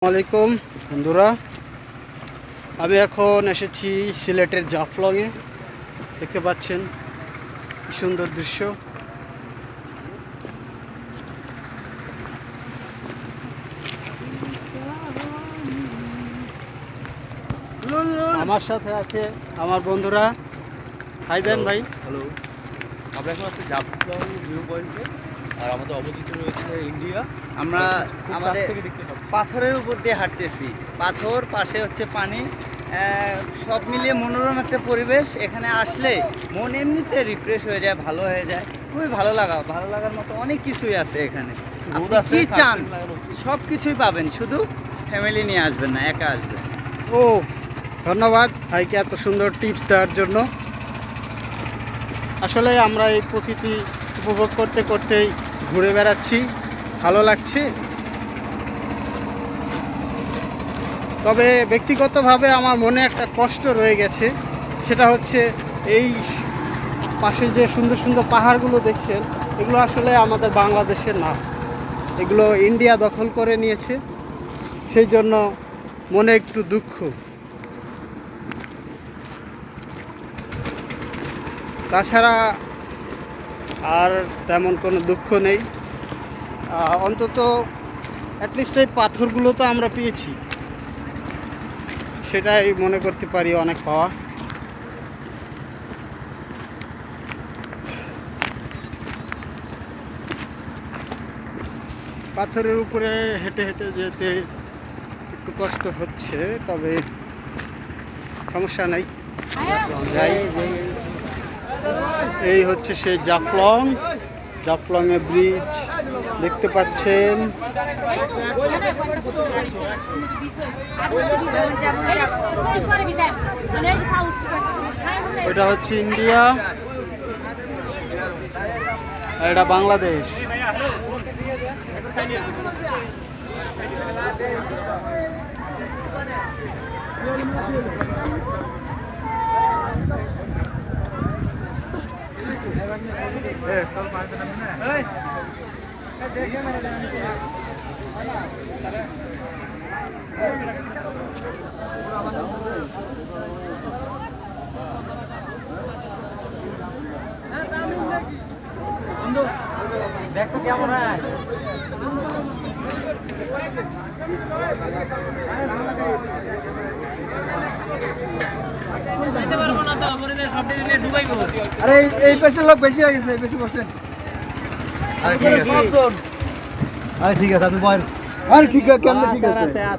আসসালামাইকুম বন্ধুরা, আমি এখন এসেছি সিলেটের জাফলংয়ে। দেখতে পাচ্ছেন কি সুন্দর দৃশ্য। আমার সাথে আছে আমার বন্ধুরা। হাই দেন ভাই। হ্যালো, আমরা এখন আছি জাফলং ভিউ পয়েন্টে, আর আমাদের অপোজিটে রয়েছে ইন্ডিয়া। আমরা আমাদের দেখতে পাচ্ছি পাথরের উপর দিয়ে হাঁটতেছি। পাথর, পাশে হচ্ছে পানি, সব মিলিয়ে মনোরম একটা পরিবেশ। এখানে আসলে মন এমনিতে রিফ্রেশ হয়ে যায়, ভালো হয়ে যায়। খুবই ভালো লাগার মতো অনেক কিছুই আছে এখানে। রোদ আপনি আছে, কি চান সানসেট লাগানো হচ্ছে। সব কিছুই পাবেন, শুধু ফ্যামিলি নিয়ে আসবেন না, একা আসবেন। ও ধন্যবাদ ভাইকে এত সুন্দর টিপস দেওয়ার জন্য। আসলে আমরা এই প্রকৃতি উপভোগ করতে করতেই ঘুরে বেড়াচ্ছি, ভালো লাগছে। তবে ব্যক্তিগতভাবে আমার মনে একটা কষ্ট রয়ে গেছে, সেটা হচ্ছে এই পাশে যে সুন্দর সুন্দর পাহাড়গুলো দেখছেন, এগুলো আসলে আমাদের বাংলাদেশের না, এগুলো ইন্ডিয়া দখল করে নিয়েছে। সেই জন্য মনে একটু দুঃখ। তাছাড়া আর তেমন কোনো দুঃখ নেই। অন্তত অ্যাটলিস্ট এই পাথরগুলো তো আমরা পেয়েছি, সেটাই মনে করতে পারি অনেক পাওয়া। পাথরের উপরে হেঁটে হেঁটে যেতে একটু কষ্ট হচ্ছে, তবে সমস্যা নাই, যাই। এই হচ্ছে সেই জাফলংয়ে ব্রিজ দেখতে পাচ্ছেন। ওইটা হচ্ছে ইন্ডিয়া, আর এটা বাংলাদেশ। দেখো কেমন হয়। আরে এই পেশের লোক বেশি হয়ে গেছে, বেশি বসেন। আরে ঠিক আছে, আরে ঠিক আছে, আপনি বলেন। আরে ঠিক আছে, কেমন ঠিক আছে।